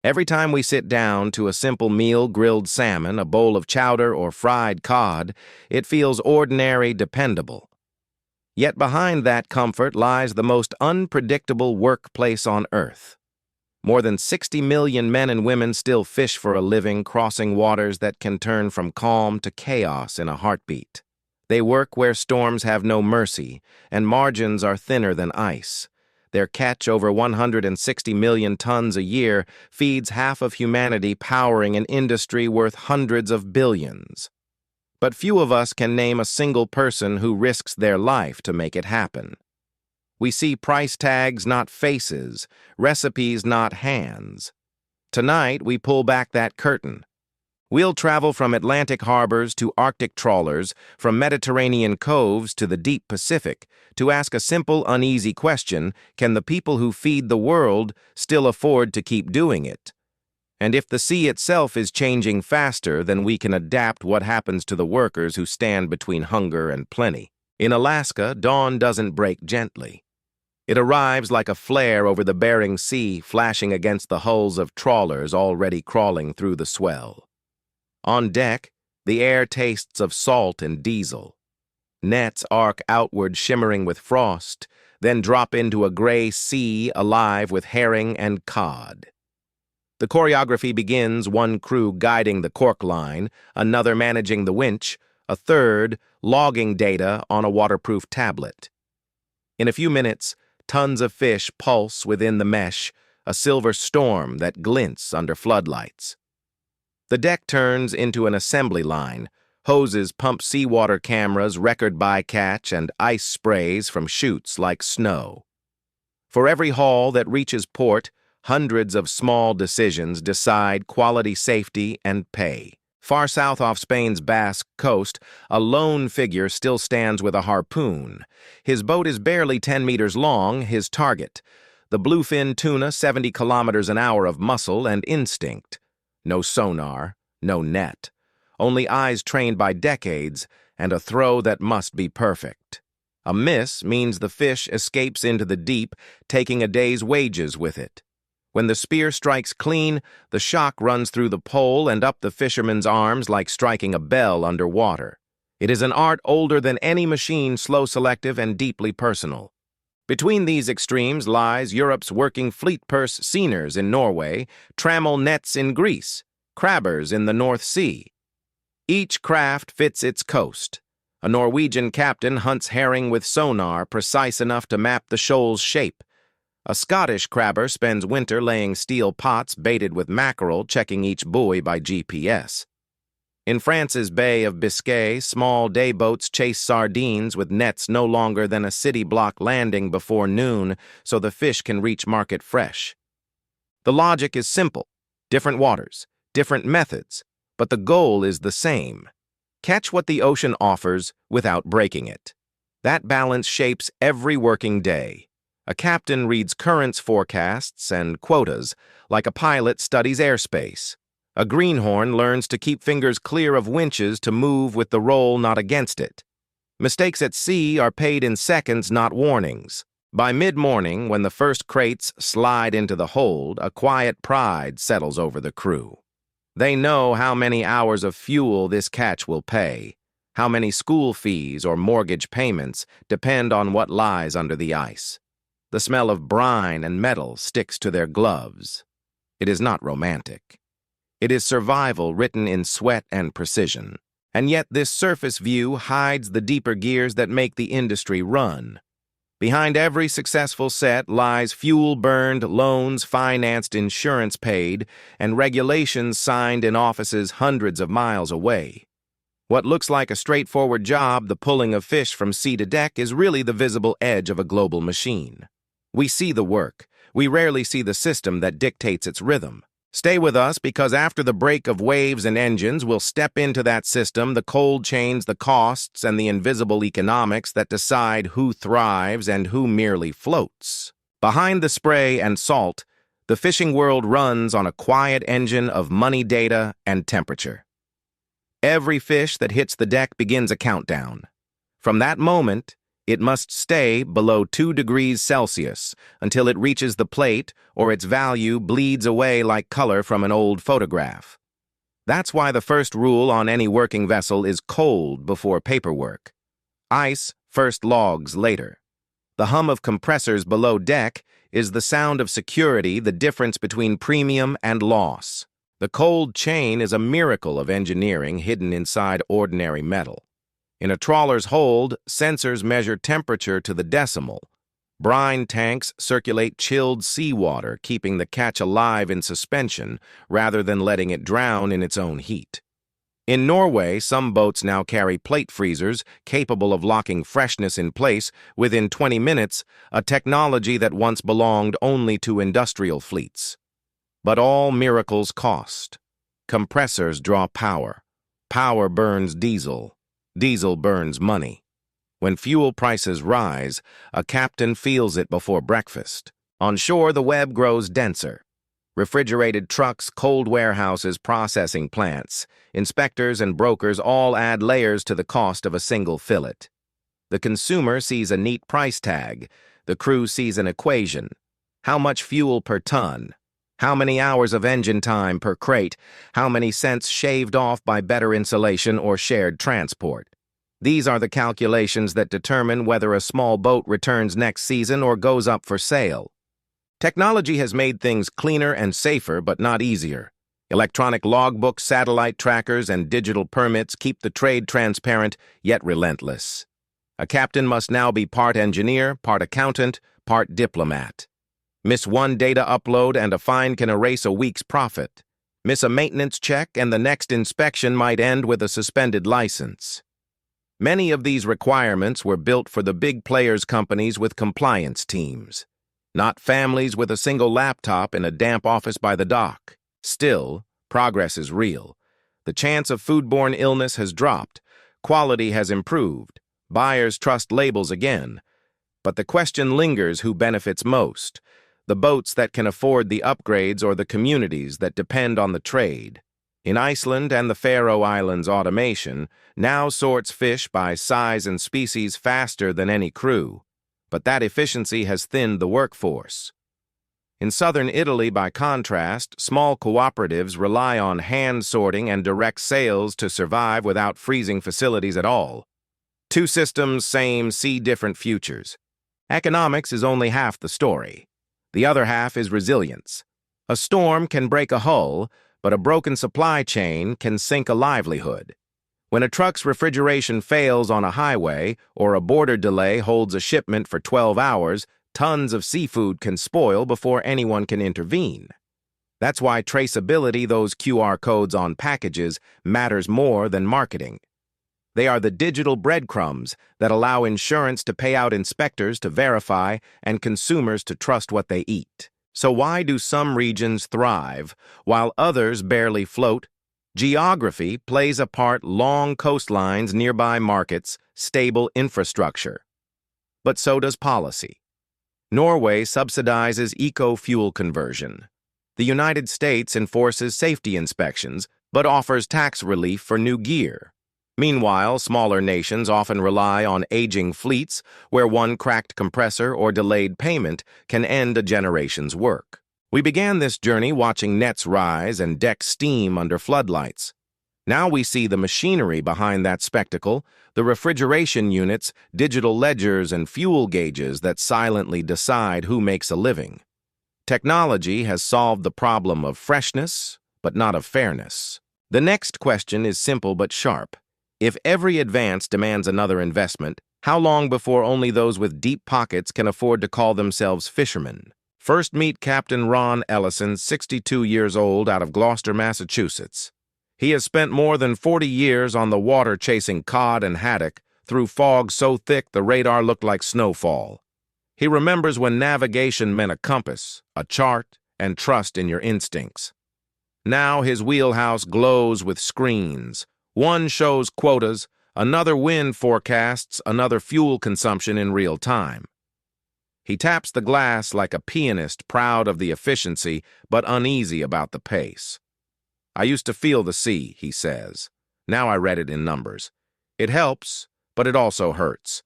Every time we sit down to a simple meal, grilled salmon, a bowl of chowder, or fried cod, it feels ordinary, dependable. Yet behind that comfort lies the most unpredictable workplace on Earth. More than 60 million men and women still fish for a living, crossing waters that can turn from calm to chaos in a heartbeat. They work where storms have no mercy, and margins are thinner than ice. Their catch, over 160 million tons a year, feeds half of humanity, powering an industry worth hundreds of billions. But few of us can name a single person who risks their life to make it happen. We see price tags, not faces, recipes, not hands. Tonight, we pull back that curtain. We'll travel from Atlantic harbors to Arctic trawlers, from Mediterranean coves to the deep Pacific, to ask a simple, uneasy question: can the people who feed the world still afford to keep doing it? And if the sea itself is changing faster than we can adapt, what happens to the workers who stand between hunger and plenty? In Alaska, dawn doesn't break gently. It arrives like a flare over the Bering Sea, flashing against the hulls of trawlers already crawling through the swell. On deck, the air tastes of salt and diesel. Nets arc outward, shimmering with frost, then drop into a gray sea alive with herring and cod. The choreography begins, one crew guiding the cork line, another managing the winch, a third logging data on a waterproof tablet. In a few minutes, tons of fish pulse within the mesh, a silver storm that glints under floodlights. The deck turns into an assembly line. Hoses pump seawater cameras, record bycatch, and ice sprays from chutes like snow. For every haul that reaches port, hundreds of small decisions decide quality, safety, and pay. Far south off Spain's Basque coast, a lone figure still stands with a harpoon. His boat is barely 10 meters long, his target: the bluefin tuna, 70 kilometers an hour of muscle and instinct. No sonar, no net, only eyes trained by decades, and a throw that must be perfect. A miss means the fish escapes into the deep, taking a day's wages with it. When the spear strikes clean, the shock runs through the pole and up the fisherman's arms like striking a bell underwater. It is an art older than any machine, slow, selective, and deeply personal. Between these extremes lies Europe's working fleet purse seiners in Norway, trammel nets in Greece, crabbers in the North Sea. Each craft fits its coast. A Norwegian captain hunts herring with sonar precise enough to map the shoal's shape. A Scottish crabber spends winter laying steel pots baited with mackerel, checking each buoy by GPS. In France's Bay of Biscay, small day boats chase sardines with nets no longer than a city block landing before noon so the fish can reach market fresh. The logic is simple: different waters, different methods, but the goal is the same: catch what the ocean offers without breaking it. That balance shapes every working day. A captain reads currents forecasts and quotas like a pilot studies airspace. A greenhorn learns to keep fingers clear of winches to move with the roll, not against it. Mistakes at sea are paid in seconds, not warnings. By mid-morning, when the first crates slide into the hold, a quiet pride settles over the crew. They know how many hours of fuel this catch will pay. How many school fees or mortgage payments depend on what lies under the ice. The smell of brine and metal sticks to their gloves. It is not romantic. It is survival written in sweat and precision. And yet this surface view hides the deeper gears that make the industry run. Behind every successful set lies fuel burned, loans financed, insurance paid, and regulations signed in offices hundreds of miles away. What looks like a straightforward job, the pulling of fish from sea to deck, is really the visible edge of a global machine. We see the work. We rarely see the system that dictates its rhythm. Stay with us, because after the break of waves and engines, we'll step into that system, the cold chains, the costs, and the invisible economics that decide who thrives and who merely floats. Behind the spray and salt, the fishing world runs on a quiet engine of money, data, and temperature. Every fish that hits the deck begins a countdown. From that moment, It must stay below 2 degrees Celsius until it reaches the plate or its value bleeds away like color from an old photograph. That's why the first rule on any working vessel is cold before paperwork. Ice first, logs later. The hum of compressors below deck is the sound of security, the difference between premium and loss. The cold chain is a miracle of engineering hidden inside ordinary metal. In a trawler's hold, sensors measure temperature to the decimal. Brine tanks circulate chilled seawater, keeping the catch alive in suspension rather than letting it drown in its own heat. In Norway, some boats now carry plate freezers capable of locking freshness in place within 20 minutes, a technology that once belonged only to industrial fleets. But all miracles cost. Compressors draw power. Power burns diesel. Diesel burns money. When fuel prices rise, a captain feels it before breakfast. On shore, the web grows denser. Refrigerated trucks, cold warehouses, processing plants, inspectors and brokers all add layers to the cost of a single fillet. The consumer sees a neat price tag. The crew sees an equation. How much fuel per ton? How many hours of engine time per crate? How many cents shaved off by better insulation or shared transport? These are the calculations that determine whether a small boat returns next season or goes up for sale. Technology has made things cleaner and safer, but not easier. Electronic logbooks, satellite trackers, and digital permits keep the trade transparent, yet relentless. A captain must now be part engineer, part accountant, part diplomat. Miss one data upload and a fine can erase a week's profit. Miss a maintenance check and the next inspection might end with a suspended license. Many of these requirements were built for the big players' companies with compliance teams, not families with a single laptop in a damp office by the dock. Still, progress is real. The chance of foodborne illness has dropped. Quality has improved. Buyers trust labels again. But the question lingers: who benefits most? The boats that can afford the upgrades or the communities that depend on the trade? In Iceland and the Faroe Islands, automation now sorts fish by size and species faster than any crew. But that efficiency has thinned the workforce. In southern Italy, by contrast, small cooperatives rely on hand sorting and direct sales to survive without freezing facilities at all. Two systems, same, see different futures. Economics is only half the story. The other half is resilience. A storm can break a hull, but a broken supply chain can sink a livelihood. When a truck's refrigeration fails on a highway or a border delay holds a shipment for 12 hours, tons of seafood can spoil before anyone can intervene. That's why traceability, those QR codes on packages, matters more than marketing. They are the digital breadcrumbs that allow insurance to pay out inspectors to verify and consumers to trust what they eat. So why do some regions thrive while others barely float? Geography plays a part: long coastlines, nearby markets, stable infrastructure. But so does policy. Norway subsidizes eco-fuel conversion. The United States enforces safety inspections, but offers tax relief for new gear. Meanwhile, smaller nations often rely on aging fleets where one cracked compressor or delayed payment can end a generation's work. We began this journey watching nets rise and decks steam under floodlights. Now we see the machinery behind that spectacle, the refrigeration units, digital ledgers, and fuel gauges that silently decide who makes a living. Technology has solved the problem of freshness, but not of fairness. The next question is simple but sharp. If every advance demands another investment, how long before only those with deep pockets can afford to call themselves fishermen? First meet Captain Ron Ellison, 62 years old, out of Gloucester, Massachusetts. He has spent more than 40 years on the water chasing cod and haddock through fog so thick the radar looked like snowfall. He remembers when navigation meant a compass, a chart, and trust in your instincts. Now his wheelhouse glows with screens. One shows quotas, another wind forecasts, another fuel consumption in real time. He taps the glass like a pianist, proud of the efficiency, but uneasy about the pace. I used to feel the sea, he says. Now I read it in numbers. It helps, but it also hurts.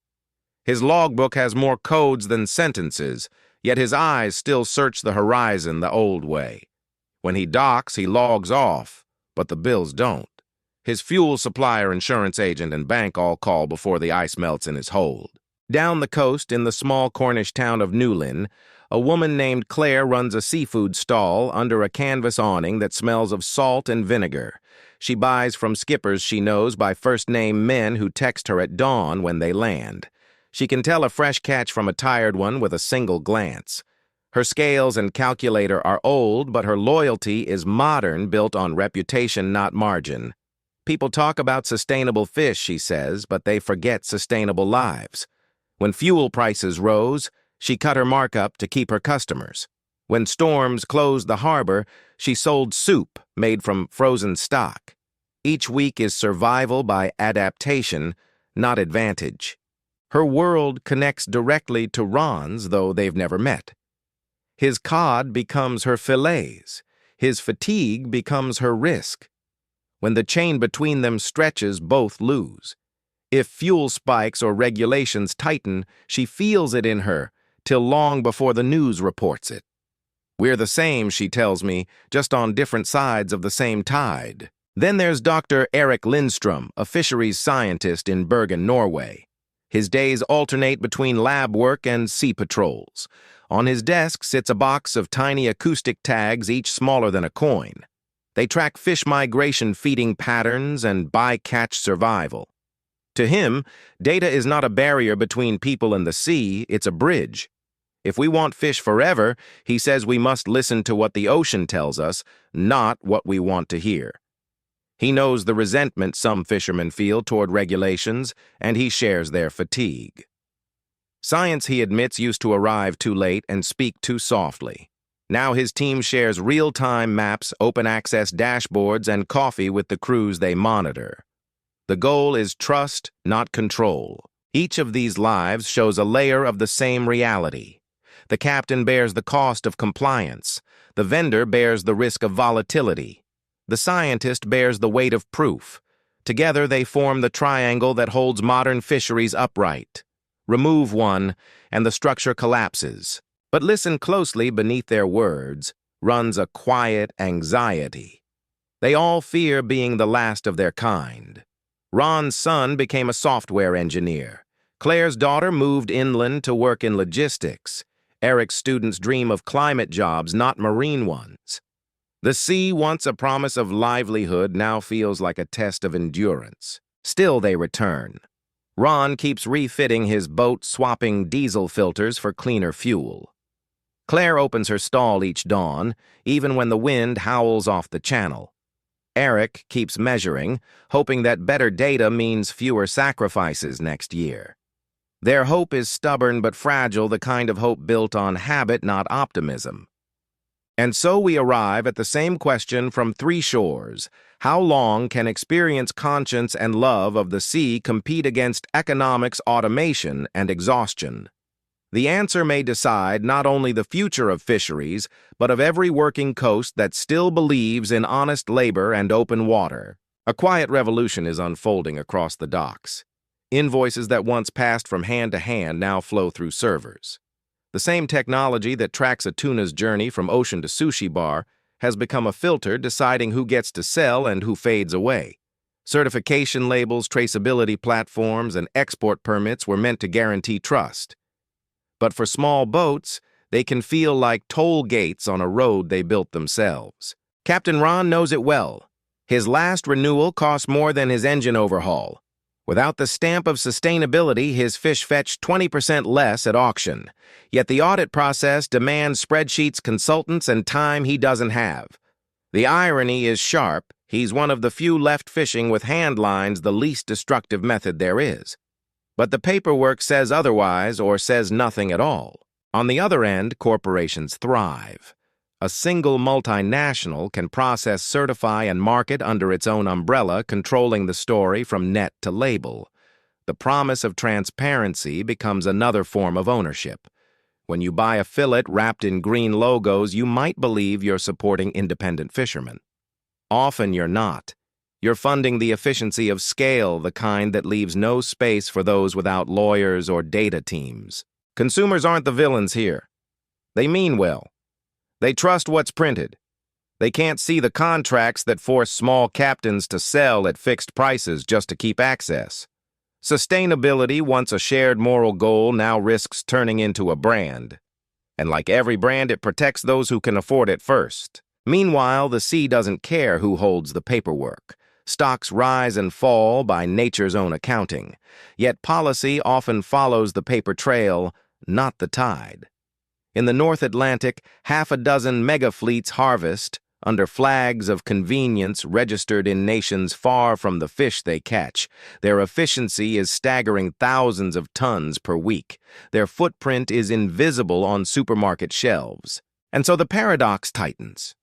His logbook has more codes than sentences, yet his eyes still search the horizon the old way. When he docks, he logs off, but the bills don't. His fuel supplier, insurance agent, and bank all call before the ice melts in his hold. Down the coast, in the small Cornish town of Newlyn, a woman named Claire runs a seafood stall under a canvas awning that smells of salt and vinegar. She buys from skippers she knows by first-name men who text her at dawn when they land. She can tell a fresh catch from a tired one with a single glance. Her scales and calculator are old, but her loyalty is modern, built on reputation, not margin. People talk about sustainable fish, she says, but they forget sustainable lives. When fuel prices rose, she cut her markup to keep her customers. When storms closed the harbor, she sold soup made from frozen stock. Each week is survival by adaptation, not advantage. Her world connects directly to Ron's, though they've never met. His cod becomes her fillets. His fatigue becomes her risk. When the chain between them stretches, both lose. If fuel spikes or regulations tighten, she feels it in her, till long before the news reports it. We're the same, she tells me, just on different sides of the same tide. Then there's Dr. Erik Lindstrom, a fisheries scientist in Bergen, Norway. His days alternate between lab work and sea patrols. On his desk sits a box of tiny acoustic tags, each smaller than a coin. They track fish migration feeding patterns and bycatch survival. To him, data is not a barrier between people and the sea, it's a bridge. If we want fish forever, he says we must listen to what the ocean tells us, not what we want to hear. He knows the resentment some fishermen feel toward regulations, and he shares their fatigue. Science, he admits, used to arrive too late and speak too softly. Now his team shares real-time maps, open-access dashboards, and coffee with the crews they monitor. The goal is trust, not control. Each of these lives shows a layer of the same reality. The captain bears the cost of compliance. The vendor bears the risk of volatility. The scientist bears the weight of proof. Together they form the triangle that holds modern fisheries upright. Remove one, and the structure collapses. But listen closely, beneath their words runs a quiet anxiety. They all fear being the last of their kind. Ron's son became a software engineer. Claire's daughter moved inland to work in logistics. Eric's students dream of climate jobs, not marine ones. The sea, once a promise of livelihood, now feels like a test of endurance. Still they return. Ron keeps refitting his boat, swapping diesel filters for cleaner fuel. Claire opens her stall each dawn, even when the wind howls off the channel. Eric keeps measuring, hoping that better data means fewer sacrifices next year. Their hope is stubborn but fragile, the kind of hope built on habit, not optimism. And so we arrive at the same question from three shores. How long can experience, conscience, and love of the sea compete against economics, automation, and exhaustion? The answer may decide not only the future of fisheries, but of every working coast that still believes in honest labor and open water. A quiet revolution is unfolding across the docks. Invoices that once passed from hand to hand now flow through servers. The same technology that tracks a tuna's journey from ocean to sushi bar has become a filter deciding who gets to sell and who fades away. Certification labels, traceability platforms, and export permits were meant to guarantee trust. But for small boats, they can feel like toll gates on a road they built themselves. Captain Ron knows it well. His last renewal cost more than his engine overhaul. Without the stamp of sustainability, his fish fetched 20% less at auction. Yet the audit process demands spreadsheets, consultants, and time he doesn't have. The irony is sharp. He's one of the few left fishing with hand lines, the least destructive method there is. But the paperwork says otherwise, or says nothing at all. On the other end, corporations thrive. A single multinational can process, certify, and market under its own umbrella, controlling the story from net to label. The promise of transparency becomes another form of ownership. When you buy a fillet wrapped in green logos, you might believe you're supporting independent fishermen. Often you're not. You're funding the efficiency of scale, the kind that leaves no space for those without lawyers or data teams. Consumers aren't the villains here. They mean well. They trust what's printed. They can't see the contracts that force small captains to sell at fixed prices just to keep access. Sustainability, once a shared moral goal, now risks turning into a brand. And like every brand, it protects those who can afford it first. Meanwhile, the sea doesn't care who holds the paperwork. Stocks rise and fall by nature's own accounting. Yet policy often follows the paper trail, not the tide. In the North Atlantic, half a dozen mega fleets harvest under flags of convenience registered in nations far from the fish they catch. Their efficiency is staggering thousands of tons per week. Their footprint is invisible on supermarket shelves. And so the paradox tightens.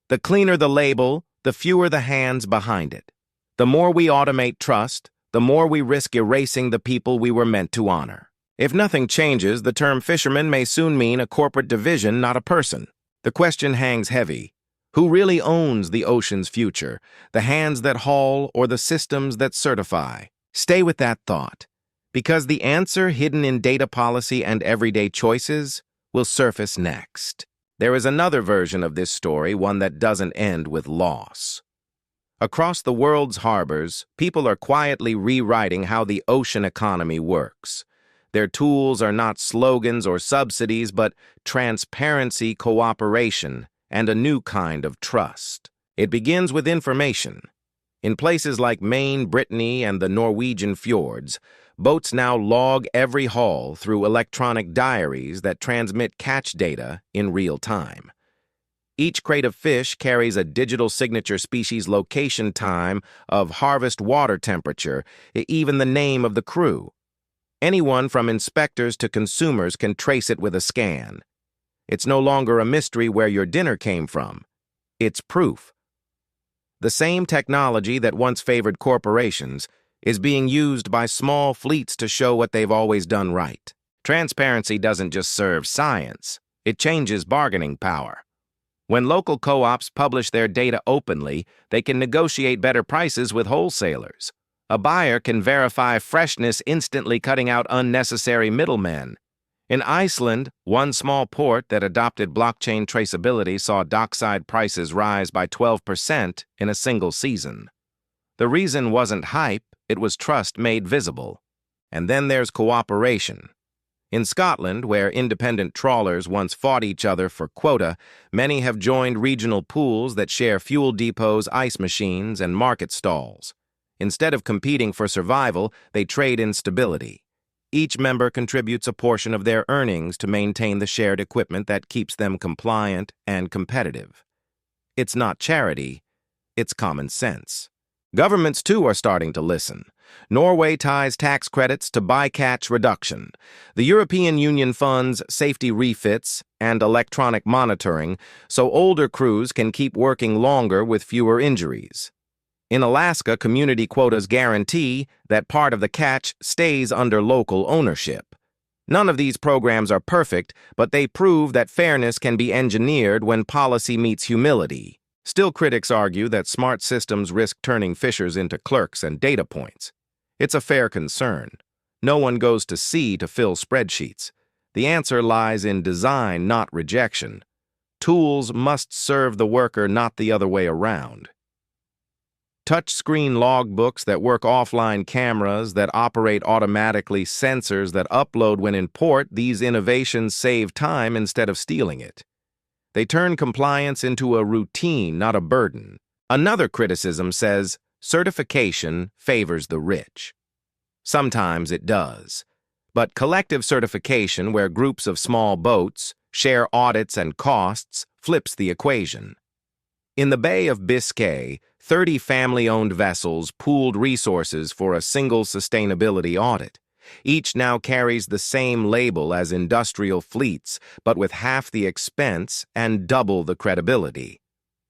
The cleaner the label, the fewer the hands behind it. The more we automate trust, the more we risk erasing the people we were meant to honor. If nothing changes, the term fisherman may soon mean a corporate division, not a person. The question hangs heavy. Who really owns the ocean's future? The hands that haul or the systems that certify? Stay with that thought, because the answer hidden in data policy and everyday choices will surface next. There is another version of this story, one that doesn't end with loss. Across the world's harbors, people are quietly rewriting how the ocean economy works. Their tools are not slogans or subsidies, but transparency, cooperation, and a new kind of trust. It begins with information. In places like Maine, Brittany, and the Norwegian fjords, boats now log every haul through electronic diaries that transmit catch data in real time. Each crate of fish carries a digital signature, species location, time of harvest, water temperature, even the name of the crew. Anyone from inspectors to consumers can trace it with a scan. It's no longer a mystery where your dinner came from. It's proof. The same technology that once favored corporations is being used by small fleets to show what they've always done right. Transparency doesn't just serve science, it changes bargaining power. When local co-ops publish their data openly, they can negotiate better prices with wholesalers. A buyer can verify freshness, instantly cutting out unnecessary middlemen. In Iceland, one small port that adopted blockchain traceability saw dockside prices rise by 12% in a single season. The reason wasn't hype, it was trust made visible. And then there's cooperation. In Scotland, where independent trawlers once fought each other for quota, many have joined regional pools that share fuel depots, ice machines, and market stalls. Instead of competing for survival, they trade in stability. Each member contributes a portion of their earnings to maintain the shared equipment that keeps them compliant and competitive. It's not charity, it's common sense. Governments, too, are starting to listen. Norway ties tax credits to bycatch reduction. The European Union funds safety refits and electronic monitoring so older crews can keep working longer with fewer injuries. In Alaska, community quotas guarantee that part of the catch stays under local ownership. None of these programs are perfect, but they prove that fairness can be engineered when policy meets humility. Still, critics argue that smart systems risk turning fishers into clerks and data points. It's a fair concern. No one goes to sea to fill spreadsheets. The answer lies in design, not rejection. Tools must serve the worker, not the other way around. Touchscreen logbooks that work offline, cameras that operate automatically, sensors that upload when in port, these innovations save time instead of stealing it. They turn compliance into a routine, not a burden. Another criticism says certification favors the rich. Sometimes it does. But collective certification, where groups of small boats share audits and costs, flips the equation. In the Bay of Biscay, 30 family-owned vessels pooled resources for a single sustainability audit. Each now carries the same label as industrial fleets, but with half the expense and double the credibility.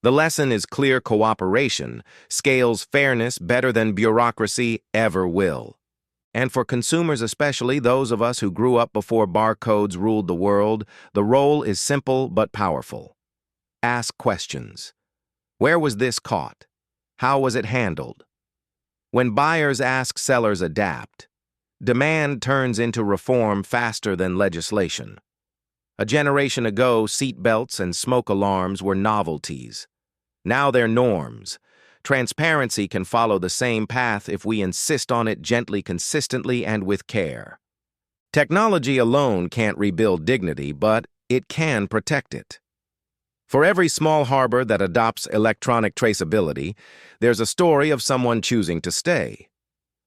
The lesson is clear: cooperation scales fairness better than bureaucracy ever will. And for consumers, especially those of us who grew up before barcodes ruled the world, the role is simple but powerful. Ask questions. Where was this caught? How was it handled? When buyers ask, sellers adapt. Demand turns into reform faster than legislation. A generation ago, seatbelts and smoke alarms were novelties. Now they're norms. Transparency can follow the same path if we insist on it gently, consistently, and with care. Technology alone can't rebuild dignity, but it can protect it. For every small harbor that adopts electronic traceability, there's a story of someone choosing to stay.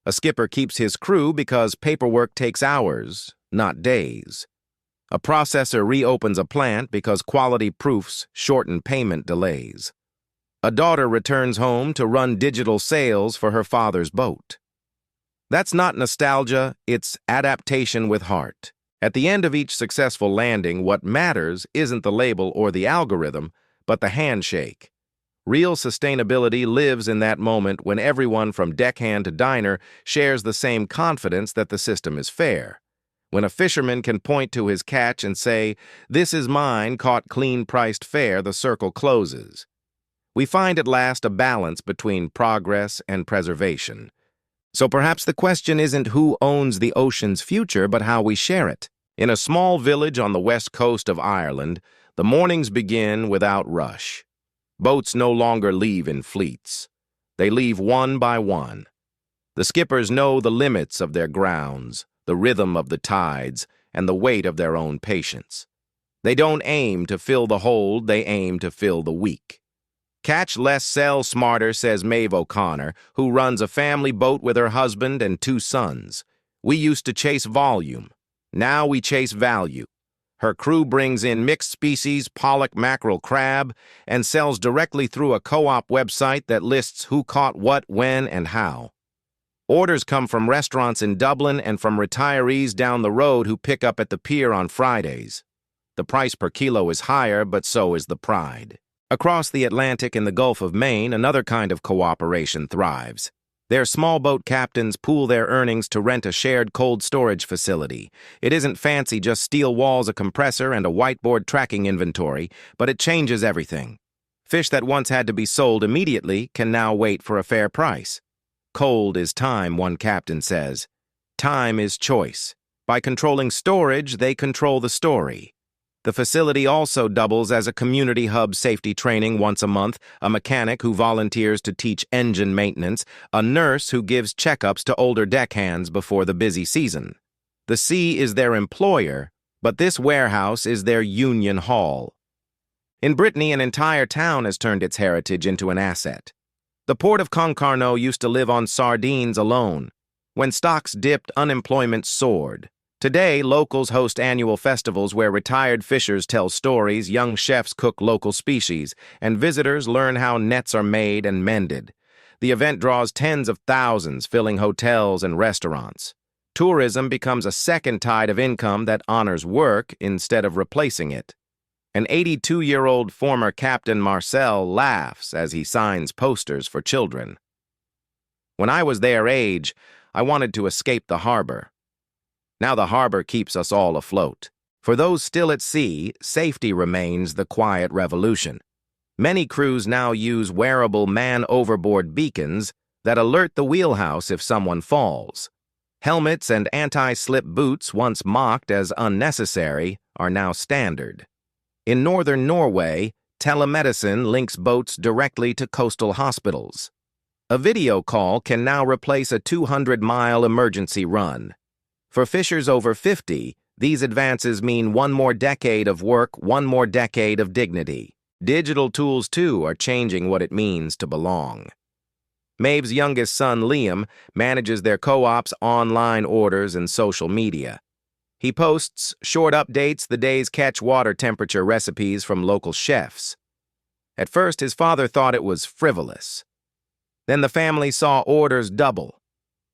A skipper keeps his crew because paperwork takes hours, not days. A processor reopens a plant because quality proofs shorten payment delays. A daughter returns home to run digital sales for her father's boat. That's not nostalgia, it's adaptation with heart. At the end of each successful landing, what matters isn't the label or the algorithm, but the handshake. Real sustainability lives in that moment when everyone from deckhand to diner shares the same confidence that the system is fair. When a fisherman can point to his catch and say, "This is mine, caught clean-priced fair," the circle closes. We find at last a balance between progress and preservation. So perhaps the question isn't who owns the ocean's future, but how we share it. In a small village on the west coast of Ireland, the mornings begin without rush. Boats no longer leave in fleets. They leave one by one. The skippers know the limits of their grounds, the rhythm of the tides, and the weight of their own patience. They don't aim to fill the hold, they aim to fill the weak. Catch less, sell smarter, says Maeve O'Connor, who runs a family boat with her husband and 2 sons. We used to chase volume. Now we chase value. Her crew brings in mixed species pollock, mackerel, crab, and sells directly through a co-op website that lists who caught what, when, and how. Orders come from restaurants in Dublin and from retirees down the road who pick up at the pier on Fridays. The price per kilo is higher, but so is the pride. Across the Atlantic in the Gulf of Maine, another kind of cooperation thrives. Their small boat captains pool their earnings to rent a shared cold storage facility. It isn't fancy, just steel walls, a compressor, and a whiteboard tracking inventory, but it changes everything. Fish that once had to be sold immediately can now wait for a fair price. Cold is time, one captain says. Time is choice. By controlling storage, they control the story. The facility also doubles as a community hub, safety training once a month, a mechanic who volunteers to teach engine maintenance, a nurse who gives checkups to older deckhands before the busy season. The sea is their employer, but this warehouse is their union hall. In Brittany, an entire town has turned its heritage into an asset. The port of Concarneau used to live on sardines alone. When stocks dipped, unemployment soared. Today, locals host annual festivals where retired fishers tell stories, young chefs cook local species, and visitors learn how nets are made and mended. The event draws tens of thousands, filling hotels and restaurants. Tourism becomes a second tide of income that honors work instead of replacing it. An 82-year-old former Captain Marcel laughs as he signs posters for children. When I was their age, I wanted to escape the harbor. Now the harbor keeps us all afloat. For those still at sea, safety remains the quiet revolution. Many crews now use wearable man-overboard beacons that alert the wheelhouse if someone falls. Helmets and anti-slip boots, once mocked as unnecessary, are now standard. In northern Norway, telemedicine links boats directly to coastal hospitals. A video call can now replace a 200-mile emergency run. For fishers over 50, these advances mean one more decade of work, one more decade of dignity. Digital tools, too, are changing what it means to belong. Maeve's youngest son, Liam, manages their co-op's online orders and social media. He posts short updates, the day's catch, water temperature recipes from local chefs. At first, his father thought it was frivolous. Then the family saw orders double.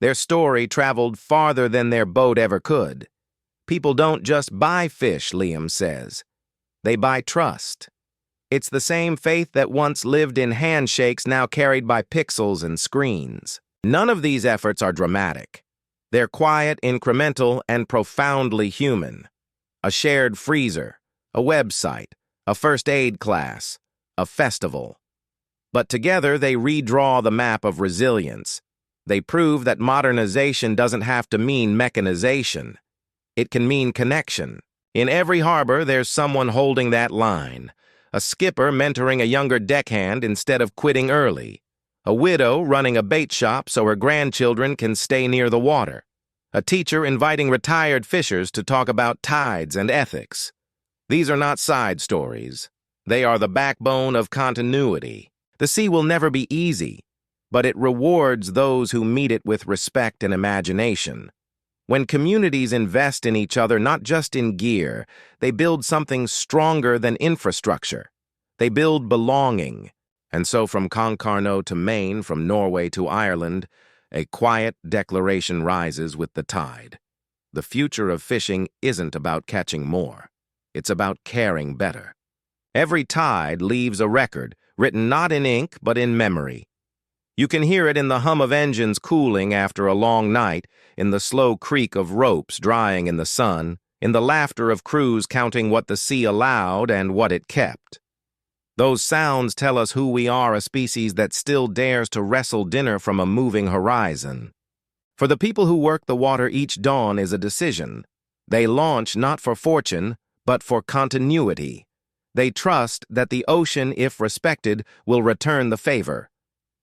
Their story traveled farther than their boat ever could. People don't just buy fish, Liam says. They buy trust. It's the same faith that once lived in handshakes, now carried by pixels and screens. None of these efforts are dramatic. They're quiet, incremental, and profoundly human. A shared freezer, a website, a first aid class, a festival. But together they redraw the map of resilience. They prove that modernization doesn't have to mean mechanization. It can mean connection. In every harbor, there's someone holding that line. A skipper mentoring a younger deckhand instead of quitting early. A widow running a bait shop so her grandchildren can stay near the water. A teacher inviting retired fishers to talk about tides and ethics. These are not side stories. They are the backbone of continuity. The sea will never be easy, but it rewards those who meet it with respect and imagination. When communities invest in each other, not just in gear, they build something stronger than infrastructure. They build belonging. And so from Concarneau to Maine, from Norway to Ireland, a quiet declaration rises with the tide. The future of fishing isn't about catching more. It's about caring better. Every tide leaves a record, written not in ink but in memory. You can hear it in the hum of engines cooling after a long night, in the slow creak of ropes drying in the sun, in the laughter of crews counting what the sea allowed and what it kept. Those sounds tell us who we are, a species that still dares to wrestle dinner from a moving horizon. For the people who work the water, each dawn is a decision. They launch not for fortune, but for continuity. They trust that the ocean, if respected, will return the favor.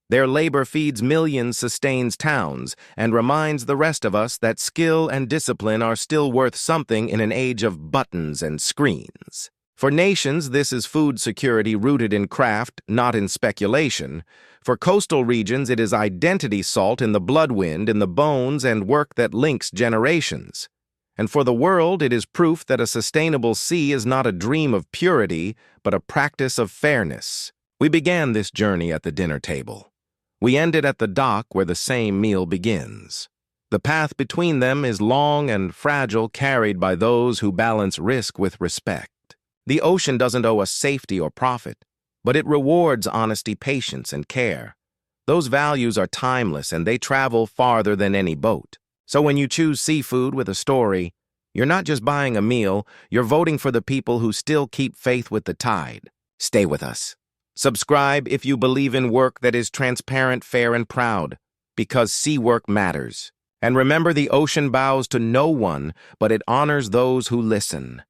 Their labor feeds millions, sustains towns, and reminds the rest of us that skill and discipline are still worth something in an age of buttons and screens. For nations, this is food security rooted in craft, not in speculation. For coastal regions, it is identity salt in the bloodwind, in the bones, and work that links generations. And for the world, it is proof that a sustainable sea is not a dream of purity, but a practice of fairness. We began this journey at the dinner table. We end it at the dock where the same meal begins. The path between them is long and fragile, carried by those who balance risk with respect. The ocean doesn't owe us safety or profit, but it rewards honesty, patience, and care. Those values are timeless, and they travel farther than any boat. So when you choose seafood with a story, you're not just buying a meal, you're voting for the people who still keep faith with the tide. Stay with us. Subscribe if you believe in work that is transparent, fair, and proud, because sea work matters. And remember, the ocean bows to no one, but it honors those who listen.